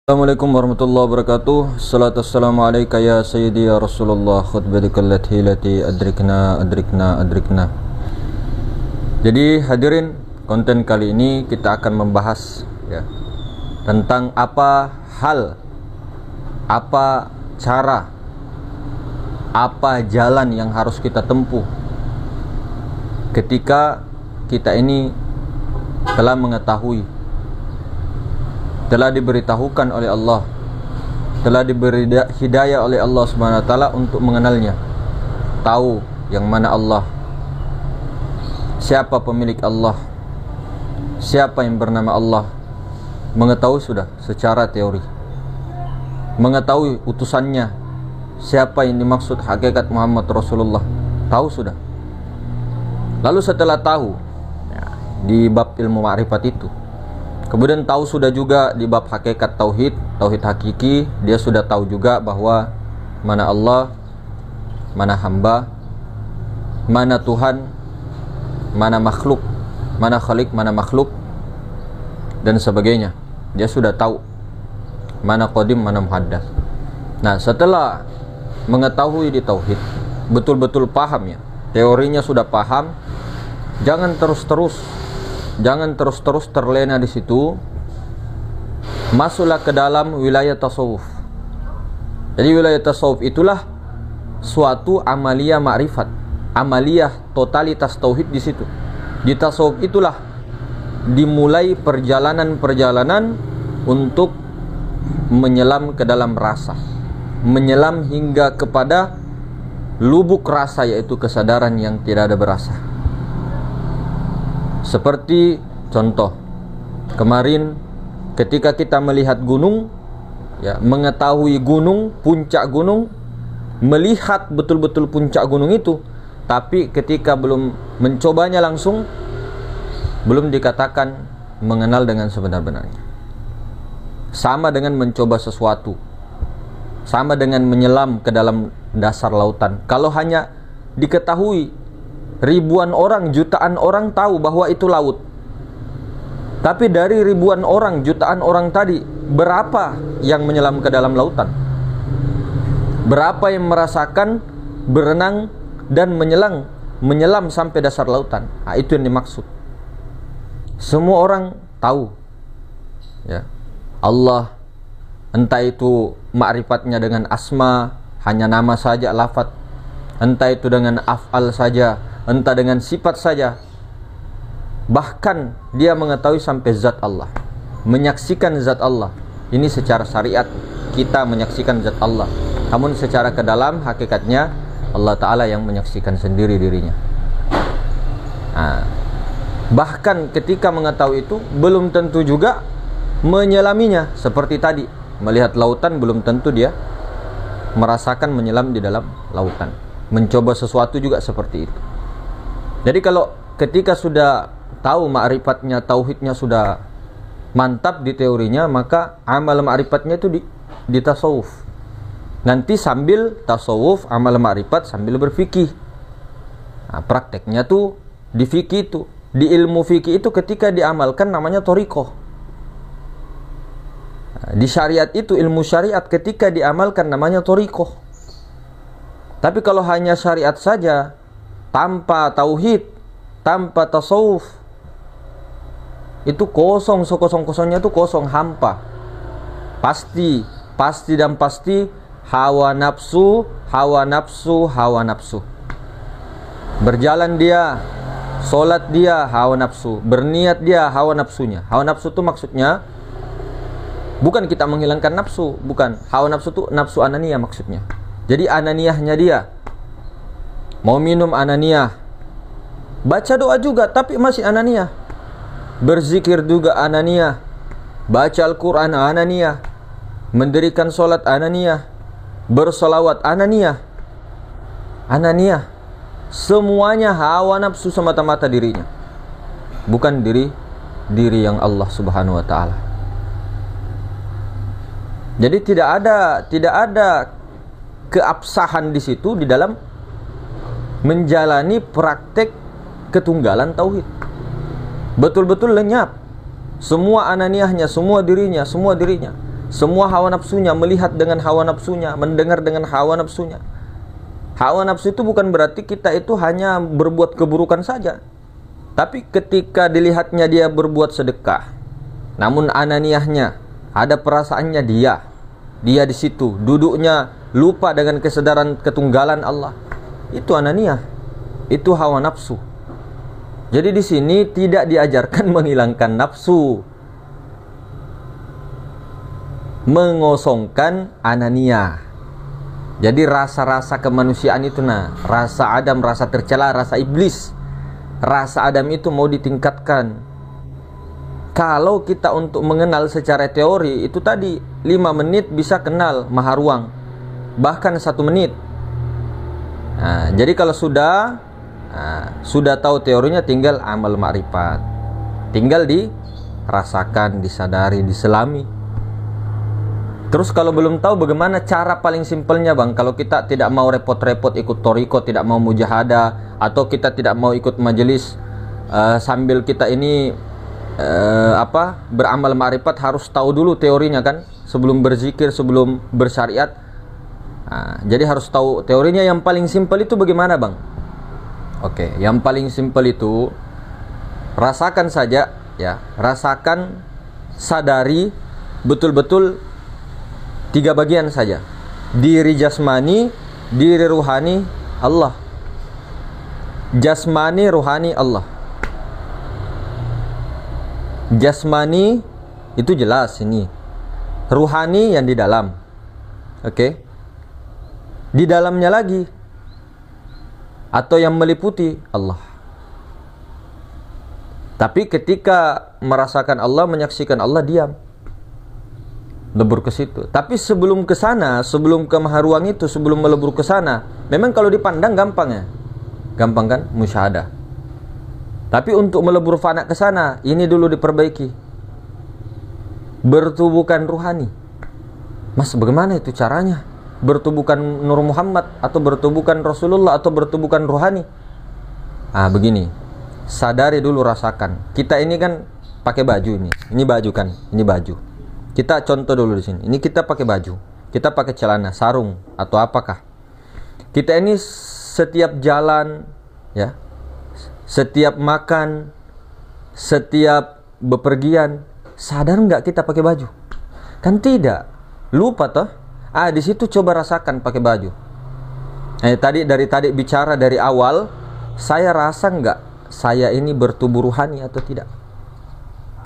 Assalamualaikum warahmatullahi wabarakatuh. Salatu wassalamu alaika ya sayyidi ya Rasulullah. Khutbatika allati adrikna. Jadi hadirin, konten kali ini kita akan membahas tentang apa hal, apa cara, apa jalan yang harus kita tempuh ketika kita ini telah mengetahui, telah diberitahukan oleh Allah, telah diberi hidayah oleh Allah Subhanahu wa taala untuk mengenalnya, tahu yang mana Allah, siapa pemilik Allah, siapa yang bernama Allah, mengetahui sudah secara teori, mengetahui utusannya, siapa yang dimaksud hakikat Muhammad Rasulullah, tahu sudah. Lalu setelah tahu di bab ilmu ma'rifat itu, kemudian tahu sudah juga di bab hakikat tauhid hakiki, dia sudah tahu juga bahwa mana Allah, mana hamba, mana Tuhan, mana makhluk, mana khalik, mana makhluk, dan sebagainya. Dia sudah tahu mana qadim, mana muhaddas. Nah, setelah mengetahui di tauhid, betul-betul paham ya, teorinya sudah paham, jangan terus-terus terlena di situ. Masuklah ke dalam wilayah tasawuf. Jadi wilayah tasawuf itulah suatu amaliyah ma'rifat, amaliyah totalitas tauhid di situ. Di tasawuf itulah dimulai perjalanan-perjalanan untuk menyelam ke dalam rasa, menyelam hingga kepada lubuk rasa, yaitu kesadaran yang tidak ada berasa. Seperti contoh kemarin ketika kita melihat gunung, mengetahui gunung, puncak gunung, melihat betul-betul puncak gunung itu, tapi ketika belum mencobanya langsung, belum dikatakan mengenal dengan sebenar-benarnya. Sama dengan mencoba sesuatu, sama dengan menyelam ke dalam dasar lautan. Kalau hanya diketahui, ribuan orang, jutaan orang tahu bahwa itu laut, tapi dari ribuan orang, jutaan orang tadi, berapa yang menyelam ke dalam lautan? Berapa yang merasakan berenang dan menyelam sampai dasar lautan? Nah, itu yang dimaksud. Semua orang tahu Allah, entah itu ma'rifatnya dengan asma, hanya nama saja, lafaz, entah itu dengan af'al saja, entah dengan sifat saja. Bahkan dia mengetahui sampai zat Allah, menyaksikan zat Allah. Ini secara syariat kita menyaksikan zat Allah, namun secara ke dalam hakikatnya Allah Ta'ala yang menyaksikan sendiri dirinya. Bahkan ketika mengetahui itu, belum tentu juga menyelaminya. Seperti tadi, melihat lautan, belum tentu dia merasakan menyelam di dalam lautan. Mencoba sesuatu juga seperti itu. Jadi kalau ketika sudah tahu ma'rifatnya, tauhidnya sudah mantap di teorinya, maka amal ma'rifatnya itu di tasawuf. Nanti sambil tasawuf, amal ma'rifat sambil berfikih. Nah, prakteknya tuh di fikih itu, di ilmu fikih itu ketika diamalkan namanya thariqah. Nah, di syariat itu, ilmu syariat ketika diamalkan namanya thariqah. Tapi kalau hanya syariat saja, tanpa tauhid, tanpa tasawuf, itu kosong, sekosong-kosongnya itu kosong, hampa. Pasti hawa nafsu. Berjalan dia, sholat dia, hawa nafsu. Berniat dia, hawa nafsunya. Hawa nafsu itu maksudnya bukan kita menghilangkan nafsu, bukan. Hawa nafsu itu nafsu ananiyah maksudnya. Jadi ananiyahnya dia, mau minum ananiyah, baca doa juga tapi masih ananiyah, berzikir juga ananiyah, baca Al-Quran ananiyah, mendirikan sholat ananiyah, bersolawat ananiyah. Semuanya hawa nafsu semata-mata dirinya, bukan diri yang Allah Subhanahu wa ta'ala. Jadi tidak ada keabsahan di situ di dalam menjalani praktek ketunggalan tauhid. Betul-betul lenyap. Semua ananiyahnya, semua dirinya. semua hawa nafsunya, melihat dengan hawa nafsunya, mendengar dengan hawa nafsunya. Hawa nafsu itu bukan berarti kita itu hanya berbuat keburukan saja. Tapi ketika dilihatnya dia berbuat sedekah, namun ananiyahnya, ada perasaannya dia di situ, duduknya lupa dengan kesadaran ketunggalan Allah. Itu ananiyah, itu hawa nafsu. Jadi di sini tidak diajarkan menghilangkan nafsu, mengosongkan ananiyah. Jadi rasa-rasa kemanusiaan itu, rasa Adam, rasa tercela, rasa iblis, rasa Adam itu mau ditingkatkan. Kalau kita untuk mengenal secara teori, itu tadi 5 menit bisa kenal maha ruang, bahkan 1 menit. Jadi kalau sudah tahu teorinya, tinggal amal ma'rifat, tinggal dirasakan, disadari, diselami. Terus kalau belum tahu bagaimana cara paling simpelnya, Bang, kalau kita tidak mau repot-repot ikut toriko, tidak mau mujahadah, atau kita tidak mau ikut majelis sambil kita ini beramal ma'rifat, harus tahu dulu teorinya kan, sebelum berzikir, sebelum bersyariat. Jadi harus tahu teorinya. Yang paling simpel itu bagaimana, Bang? Oke, yang paling simpel itu rasakan saja ya, rasakan, sadari betul-betul 3 bagian saja. Diri jasmani, diri ruhani, Allah. Jasmani, ruhani, Allah. Jasmani itu jelas ini. Ruhani yang di dalam. Oke. Di dalamnya lagi, atau yang meliputi Allah. Tapi ketika merasakan Allah, menyaksikan Allah, diam, lebur ke situ. Tapi sebelum ke sana, sebelum ke maha ruang itu, sebelum melebur ke sana, memang kalau dipandang gampang ya, gampang kan, musyahadah. Tapi untuk melebur fana ke sana, ini dulu diperbaiki, bertubuhkan ruhani. Mas, bagaimana itu caranya? Bertubuhkan Nur Muhammad, atau bertubuhkan Rasulullah, atau bertubuhkan ruhani? Begini, sadari dulu, rasakan. Kita ini kan pakai baju ini baju kan, ini baju. Kita contoh dulu di sini. Ini kita pakai baju, kita pakai celana, sarung, atau apakah. Kita ini setiap jalan, ya, setiap makan, setiap bepergian, sadar nggak kita pakai baju? Kan tidak, lupa toh. Di situ coba rasakan pakai baju. Dari tadi bicara dari awal, saya rasa nggak saya ini bertubuh ruhani atau tidak?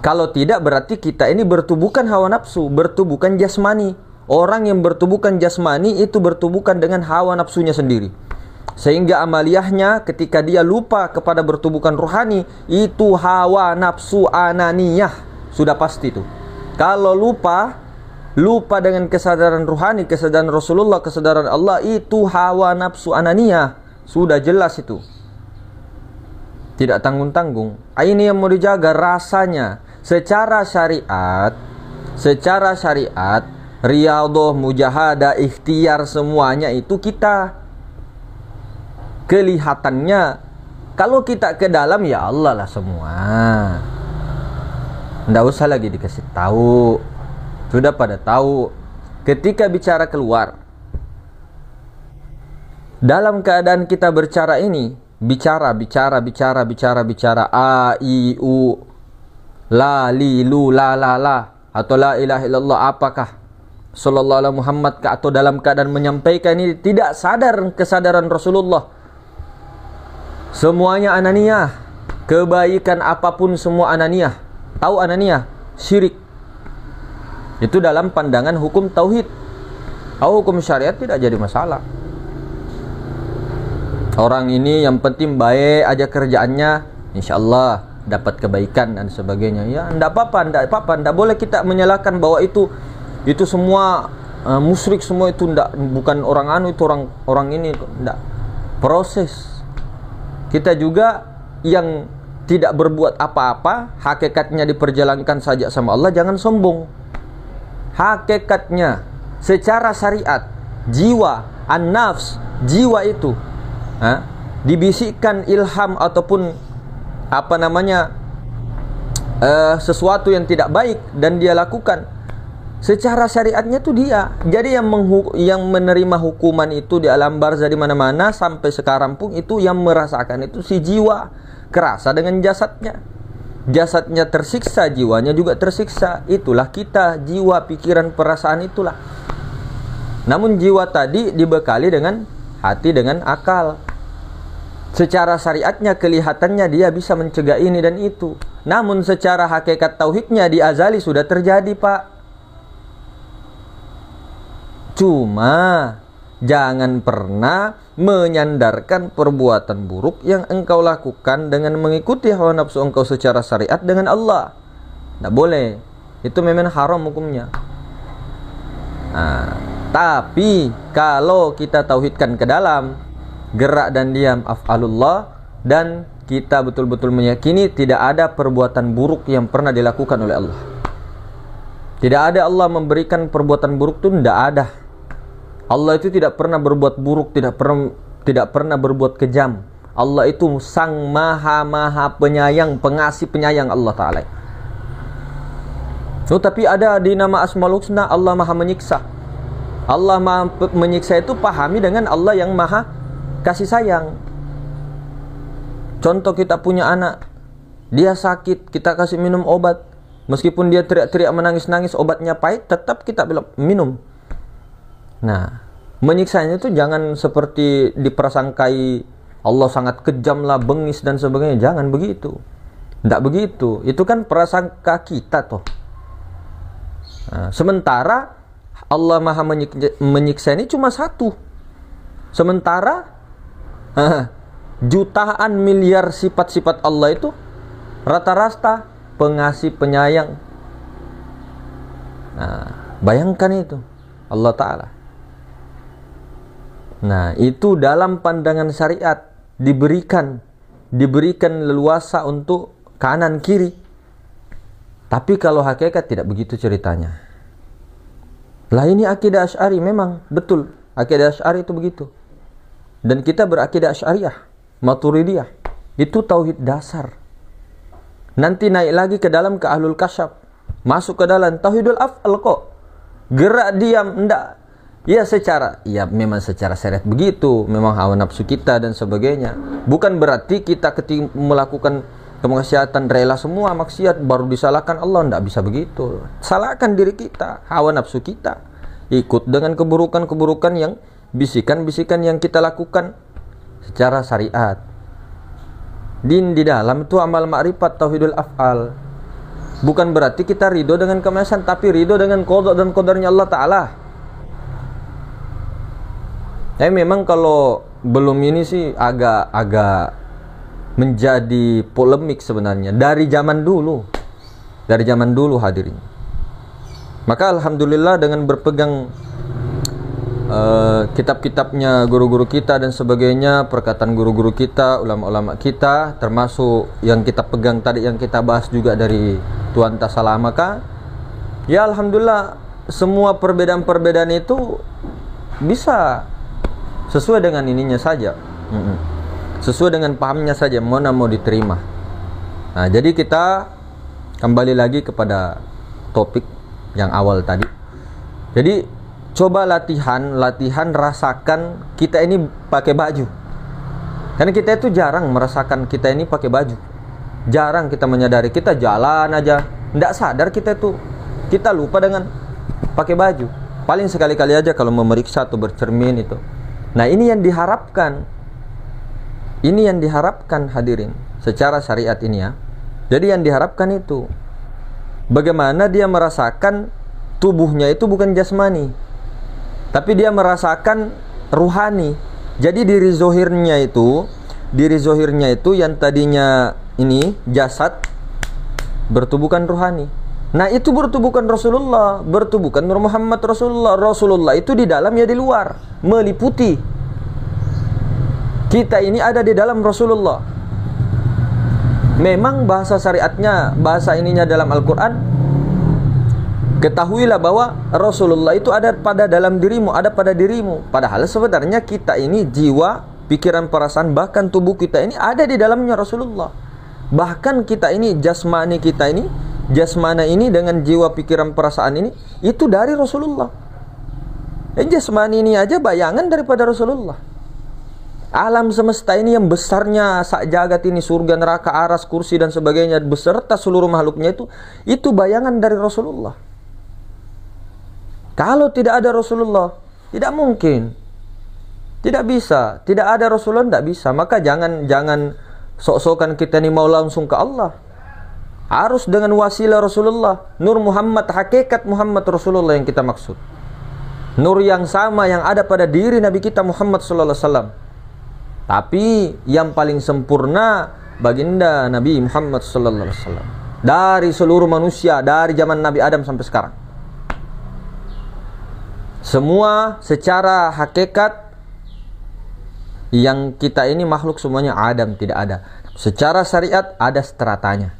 Kalau tidak, berarti kita ini bertubuhkan hawa nafsu, bertubuhkan jasmani. Orang yang bertubuhkan jasmani itu bertubuhkan dengan hawa nafsunya sendiri. Sehingga amaliyahnya ketika dia lupa kepada bertubuhkan ruhani, itu hawa nafsu ananiyah. Sudah pasti itu. Kalau lupa dengan kesadaran ruhani, kesadaran Rasulullah, kesadaran Allah, itu hawa nafsu ananiyah. Sudah jelas itu. Tidak tanggung-tanggung. Ini yang mau dijaga rasanya. Secara syariat, riyadhah, mujahadah, ikhtiar, semuanya itu kita kelihatannya. Kalau kita ke dalam, ya Allah lah semua. Nggak usah lagi dikasih tahu, sudah pada tahu. Ketika bicara keluar, dalam keadaan kita berbicara ini, bicara, a, i, u, la, li, lu, la, atau la ilaha illallah, apakah sallallahu alaihi Muhammad, atau dalam keadaan menyampaikan ini tidak sadar kesadaran Rasulullah. Semuanya ananiyah. Kebaikan apapun semua ananiyah. Tahu ananiyah? Syirik. Itu dalam pandangan hukum tauhid. Hukum syariat tidak jadi masalah. Orang ini yang penting baik aja kerjaannya, insyaallah dapat kebaikan dan sebagainya. Ya, enggak apa-apa. Enggak boleh kita menyalahkan bahwa itu semua musyrik, semua itu bukan orang itu orang ini, enggak. Proses. Kita juga yang tidak berbuat apa-apa, hakikatnya diperjalankan saja sama Allah, jangan sombong. Hakikatnya secara syariat, jiwa, an-nafs, jiwa itu dibisikkan ilham ataupun sesuatu yang tidak baik dan dia lakukan, Secara syariatnya itu dia. Jadi yang menerima hukuman itu di alam barzah di mana-mana sampai sekarang pun itu yang merasakan itu si jiwa, kerasa dengan jasadnya. Jasadnya tersiksa, jiwanya juga tersiksa. Itulah kita, jiwa, pikiran, perasaan itulah. Namun jiwa tadi dibekali dengan hati, dengan akal. Secara syariatnya kelihatannya dia bisa mencegah ini dan itu. Namun secara hakikat tauhidnya di azali sudah terjadi, Pak. Cuma jangan pernah menyandarkan perbuatan buruk yang engkau lakukan dengan mengikuti hawa nafsu engkau secara syariat dengan Allah. Tidak boleh. Itu memang haram hukumnya. Nah, tapi kalau kita tauhidkan ke dalam gerak dan diam af'alullah, dan kita betul-betul meyakini tidak ada perbuatan buruk yang pernah dilakukan oleh Allah. Tidak ada Allah memberikan perbuatan buruk itu, tidak ada. Allah itu tidak pernah berbuat buruk, tidak pernah berbuat kejam. Allah itu sang maha penyayang, pengasih penyayang Allah Ta'ala. Tapi ada di nama Asmaul Husna Allah maha menyiksa. Allah maha menyiksa itu pahami dengan Allah yang maha kasih sayang. Contoh, kita punya anak, dia sakit, kita kasih minum obat. Meskipun dia teriak-teriak menangis-nangis, obatnya pahit, tetap kita bilang minum. Nah, menyiksanya itu jangan seperti diprasangkai Allah sangat kejam lah, bengis dan sebagainya. Jangan begitu. Tidak begitu. Itu kan prasangka kita toh. Nah, sementara Allah maha menyiksa ini cuma satu. Sementara jutaan miliar sifat-sifat Allah itu rata-rata pengasih penyayang. Nah, bayangkan itu Allah Ta'ala. Nah, itu dalam pandangan syariat diberikan leluasa untuk kanan kiri. Tapi kalau hakikat tidak begitu ceritanya. Lah ini akidah Asy'ari, memang betul. Akidah Asy'ari itu begitu. Dan kita berakidah Asy'ariyah, Maturidiyah. Itu tauhid dasar. Nanti naik lagi ke dalam ke Ahlul Kasyaf. Masuk ke dalam tauhidul af'al kok. Gerak diam enggak. Ya memang secara syariat begitu, memang hawa nafsu kita dan sebagainya. Bukan berarti kita ketika melakukan kemaksiatan rela semua maksiat baru disalahkan Allah, tidak bisa begitu. Salahkan diri kita, hawa nafsu kita. Ikut dengan keburukan-keburukan yang bisikan-bisikan yang kita lakukan secara syariat. Din di dalam itu amal ma'rifat tauhidul af'al. Bukan berarti kita ridho dengan kemaksiatan, tapi ridho dengan qada dan qadarnya Allah Ta'ala. Memang kalau belum ini sih agak menjadi polemik sebenarnya dari zaman dulu. Dari zaman dulu hadirin. Maka alhamdulillah dengan berpegang kitab-kitabnya guru-guru kita dan sebagainya, perkataan guru-guru kita, ulama-ulama kita, termasuk yang kita pegang tadi yang kita bahas juga dari Tuan Tasalah, maka ya alhamdulillah semua perbedaan-perbedaan itu bisa sesuai dengan ininya saja, sesuai dengan pahamnya saja, mana mau diterima. Nah, jadi kita kembali lagi kepada topik yang awal tadi. Jadi coba latihan rasakan kita ini pakai baju. Karena kita itu jarang merasakan kita ini pakai baju. Jarang kita menyadari, kita jalan aja tidak sadar kita itu, kita lupa dengan pakai baju. Paling sekali-kali aja kalau memeriksa atau bercermin itu. Nah, ini yang diharapkan. Ini yang diharapkan hadirin secara syariat ini ya. Jadi yang diharapkan itu bagaimana dia merasakan tubuhnya itu bukan jasmani, tapi dia merasakan ruhani. Jadi diri zohirnya itu yang tadinya ini jasad bertubuhkan ruhani. Nah, itu bertubuhkan Rasulullah, bertubuhkan Nur Muhammad Rasulullah. Rasulullah itu di dalam ya di luar, meliputi. Kita ini ada di dalam Rasulullah. Memang bahasa syariatnya, bahasa ininya dalam Al-Quran, ketahuilah bahwa Rasulullah itu ada pada dalam dirimu, ada pada dirimu. Padahal sebenarnya kita ini jiwa, pikiran, perasaan, bahkan tubuh kita ini ada di dalamnya Rasulullah. Bahkan kita ini, jasmani kita ini jasmana ini dengan jiwa, pikiran, perasaan ini itu dari Rasulullah. Jasmani ini aja bayangan daripada Rasulullah. Alam semesta ini yang besarnya sak jagat ini, surga, neraka, aras, kursi dan sebagainya beserta seluruh makhluknya itu bayangan dari Rasulullah. Kalau tidak ada Rasulullah, tidak mungkin. Tidak bisa. Tidak ada Rasulullah, tidak bisa. Maka jangan sok-sokan kita ini mau langsung ke Allah. Harus dengan wasilah Rasulullah. Nur Muhammad, hakikat Muhammad Rasulullah yang kita maksud. Nur yang sama yang ada pada diri Nabi kita Muhammad sallallahu alaihi wasallam. Tapi yang paling sempurna baginda Nabi Muhammad sallallahu alaihi wasallam. Dari seluruh manusia, dari zaman Nabi Adam sampai sekarang. Semua secara hakikat yang kita ini makhluk semuanya Adam, tidak ada. Secara syariat ada stratanya.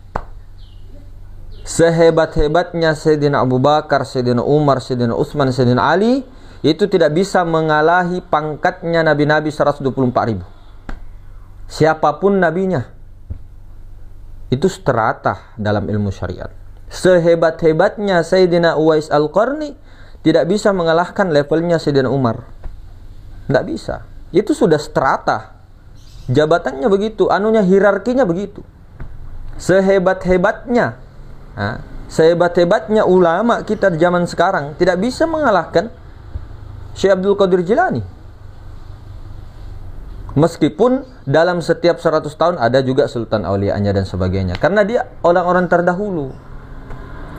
Sehebat-hebatnya Sayyidina Abu Bakar, Sayyidina Umar, Sayyidina Utsman, Sayyidina Ali, itu tidak bisa mengalahi pangkatnya nabi-nabi 124.000. Siapapun nabinya, itu strata dalam ilmu syariat. Sehebat-hebatnya Sayyidina Uwais Al-Qarni tidak bisa mengalahkan levelnya Sayyidina Umar. Tidak bisa. Itu sudah strata. Jabatannya begitu, anunya hierarkinya begitu. Sehebat-hebatnya, sehebat-hebatnya ulama kita di zaman sekarang tidak bisa mengalahkan Syekh Abdul Qadir Jilani. Meskipun dalam setiap 100 tahun ada juga sultan aulianya dan sebagainya. Karena dia orang-orang terdahulu.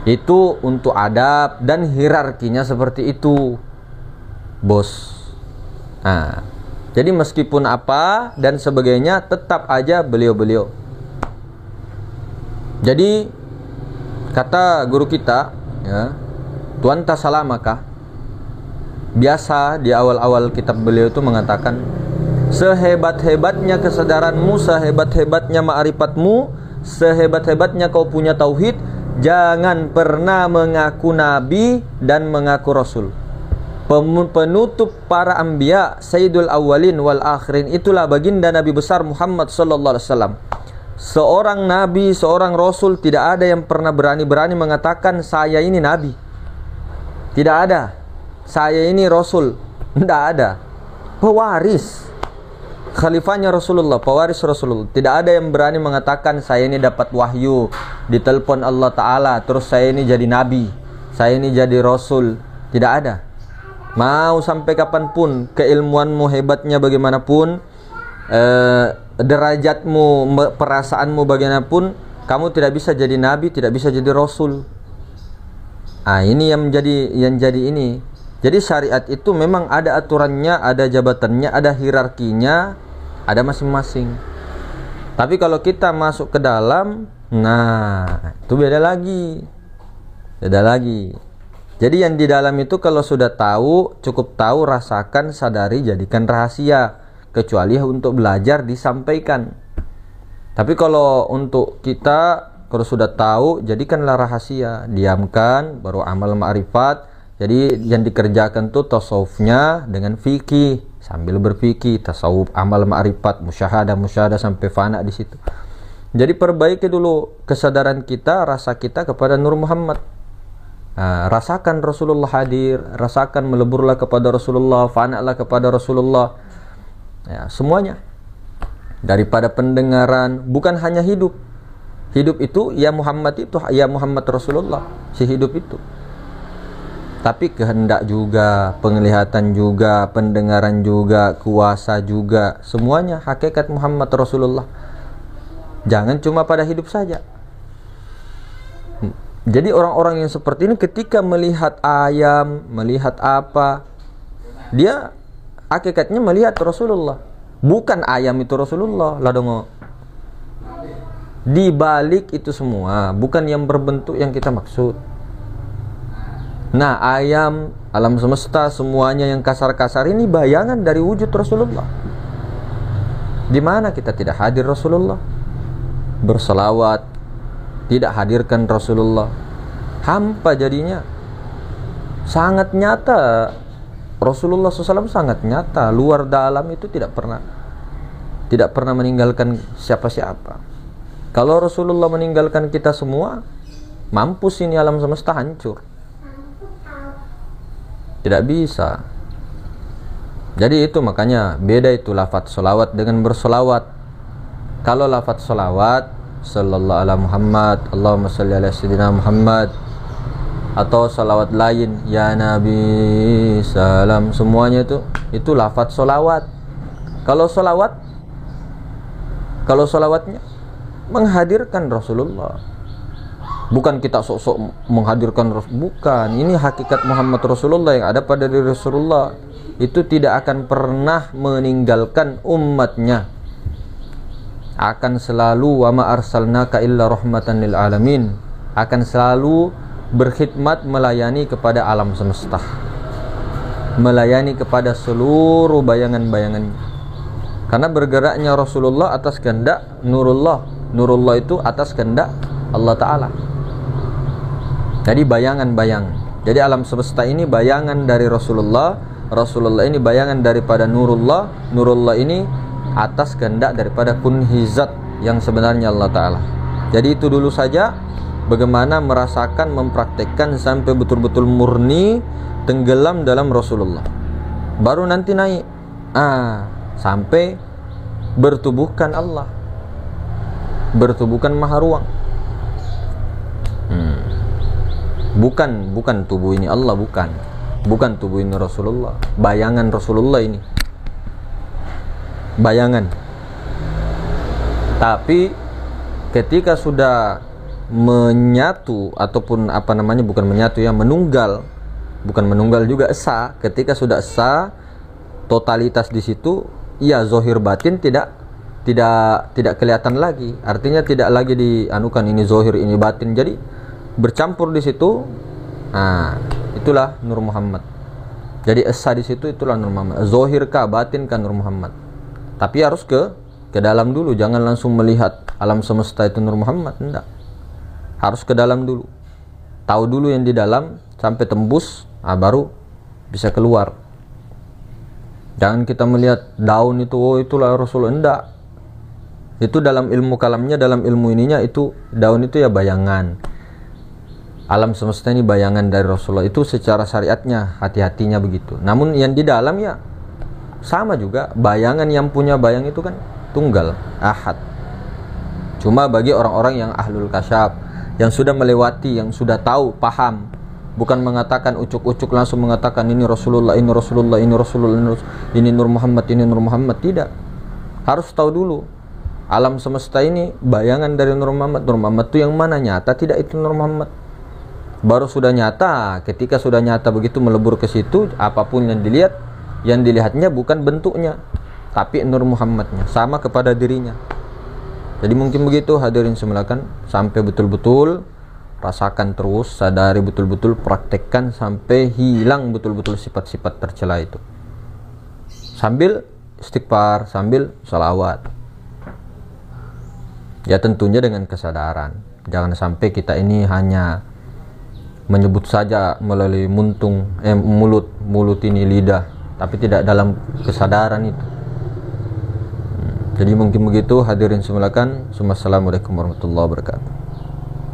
Itu untuk adab dan hierarkinya seperti itu, bos. Jadi meskipun apa dan sebagainya, tetap aja beliau-beliau. Jadi kata guru kita, ya, Tuan Tasalamaka, biasa di awal-awal kitab beliau itu mengatakan, sehebat-hebatnya kesadaranmu, sehebat-hebatnya ma'rifatmu, sehebat-hebatnya kau punya tauhid, jangan pernah mengaku nabi dan mengaku rasul. Penutup para anbiya, sayyidul awwalin wal akhirin, itulah baginda Nabi besar Muhammad sallallahu alaihi wasallam. Seorang nabi, seorang rasul, tidak ada yang pernah berani-berani mengatakan saya ini nabi. Tidak ada. Saya ini rasul. Tidak ada. Pewaris khalifahnya Rasulullah, pewaris Rasulullah. Tidak ada yang berani mengatakan saya ini dapat wahyu, ditelepon Allah Ta'ala, terus saya ini jadi nabi, saya ini jadi rasul. Tidak ada. Mau sampai kapanpun, keilmuanmu hebatnya bagaimanapun, derajatmu, perasaanmu bagaimanapun, kamu tidak bisa jadi nabi, tidak bisa jadi rasul. Ini yang jadi ini. Jadi syariat itu memang ada aturannya, ada jabatannya, ada hierarkinya, ada masing-masing. Tapi kalau kita masuk ke dalam, itu beda lagi. Beda lagi. Jadi yang di dalam itu kalau sudah tahu, cukup tahu, rasakan, sadari, jadikan rahasia. Kecuali untuk belajar disampaikan. Tapi kalau untuk kita, kalau sudah tahu, jadikanlah rahasia. Diamkan, baru amal ma'rifat. Jadi yang dikerjakan tuh tasawufnya dengan fikih, sambil berfikih, tasawuf, amal ma'rifat, musyahadah sampai fana di situ. Jadi perbaiki dulu kesadaran kita, rasa kita kepada Nur Muhammad. Rasakan Rasulullah hadir, rasakan meleburlah kepada Rasulullah, fana'lah kepada Rasulullah. Ya, semuanya. Daripada pendengaran, bukan hanya hidup. Hidup itu ya Muhammad Rasulullah, si hidup itu. Tapi kehendak juga, penglihatan juga, pendengaran juga, kuasa juga, semuanya hakikat Muhammad Rasulullah. Jangan cuma pada hidup saja. Jadi orang-orang yang seperti ini ketika melihat ayam, melihat apa, dia hakikatnya melihat Rasulullah. Bukan ayam itu Rasulullah, lah dong. Di balik itu semua, bukan yang berbentuk yang kita maksud. Nah, ayam, alam semesta, semuanya yang kasar-kasar ini bayangan dari wujud Rasulullah. Di mana kita tidak hadir Rasulullah? Berselawat, tidak hadirkan Rasulullah, hampa jadinya. Sangat nyata Rasulullah SAW, sangat nyata, luar dalam itu tidak meninggalkan siapa-siapa. Kalau Rasulullah meninggalkan kita semua, mampus ini alam semesta, hancur. Tidak bisa. Jadi itu makanya beda itu lafaz solawat dengan bersolawat. Kalau lafaz solawat, sallallahu ala Muhammad, Allahumma salli ala sayyidina Muhammad, atau salawat lain, ya Nabi salam, semuanya itu lafaz solawat. Kalau solawatnya menghadirkan Rasulullah, bukan kita sok-sok menghadirkan bukan. Ini hakikat Muhammad Rasulullah yang ada pada diri Rasulullah. Itu tidak akan pernah meninggalkan umatnya. Akan selalu wa ma arsalnaka illa rahmatan lil alamin. Akan selalu berkhidmat melayani kepada alam semesta. Melayani kepada seluruh bayangan-bayangannya. Karena bergeraknya Rasulullah atas kehendak nurullah. Nurullah itu atas kehendak Allah Ta'ala. Jadi bayangan-bayangan. Jadi alam semesta ini bayangan dari Rasulullah. Rasulullah ini bayangan daripada nurullah. Nurullah ini atas kehendak daripada kunhizat yang sebenarnya Allah Ta'ala. Jadi itu dulu saja, bagaimana merasakan, mempraktekkan sampai betul-betul murni tenggelam dalam Rasulullah. Baru nanti naik sampai bertubuhkan Allah, bertubuhkan maha ruang. Bukan tubuh ini Allah, bukan tubuh ini Rasulullah, bayangan Rasulullah ini, bayangan. Tapi ketika sudah menyatu ataupun bukan menyatu ya, bukan menunggal juga, esa. Ketika sudah esa, totalitas di situ, ya zahir batin tidak kelihatan lagi. Artinya tidak lagi dianukan ini zahir ini batin. Jadi bercampur di situ. Itulah Nur Muhammad. Jadi esa di situ, itulah Nur Muhammad. Zahir kah batin kah Nur Muhammad. Tapi harus ke dalam dulu. Jangan langsung melihat alam semesta itu Nur Muhammad, enggak. Harus ke dalam dulu. Tahu dulu yang di dalam sampai tembus, baru bisa keluar. Jangan kita melihat daun itu, itulah Rasulullah, enggak. Itu dalam ilmu kalamnya, dalam ilmu ininya, itu daun itu ya bayangan. Alam semesta ini bayangan dari Rasulullah. Itu secara syariatnya, hati-hatinya begitu. Namun yang di dalam ya sama juga. Bayangan yang punya bayang itu kan tunggal, ahad. Cuma bagi orang-orang yang ahlul kasyaf, yang sudah melewati, yang sudah tahu, paham, bukan mengatakan ucuk-ucuk langsung mengatakan ini Rasulullah, ini Rasulullah, ini Rasulullah, ini Nur Muhammad, ini Nur Muhammad. Tidak. Harus tahu dulu. Alam semesta ini bayangan dari Nur Muhammad. Nur Muhammad itu yang mana nyata? Tidak itu Nur Muhammad. Baru sudah nyata. Ketika sudah nyata begitu melebur ke situ, apapun yang dilihat, yang dilihatnya bukan bentuknya, tapi Nur Muhammadnya, sama kepada dirinya. Jadi mungkin begitu hadirin semulakan, sampai betul-betul rasakan terus, sadari betul-betul, praktekkan sampai hilang betul-betul sifat-sifat tercela itu. Sambil istighfar, sambil salawat. Ya tentunya dengan kesadaran. Jangan sampai kita ini hanya menyebut saja melalui mulut ini, lidah, tapi tidak dalam kesadaran itu. Jadi mungkin begitu hadirin semulakan. Assalamualaikum warahmatullahi wabarakatuh.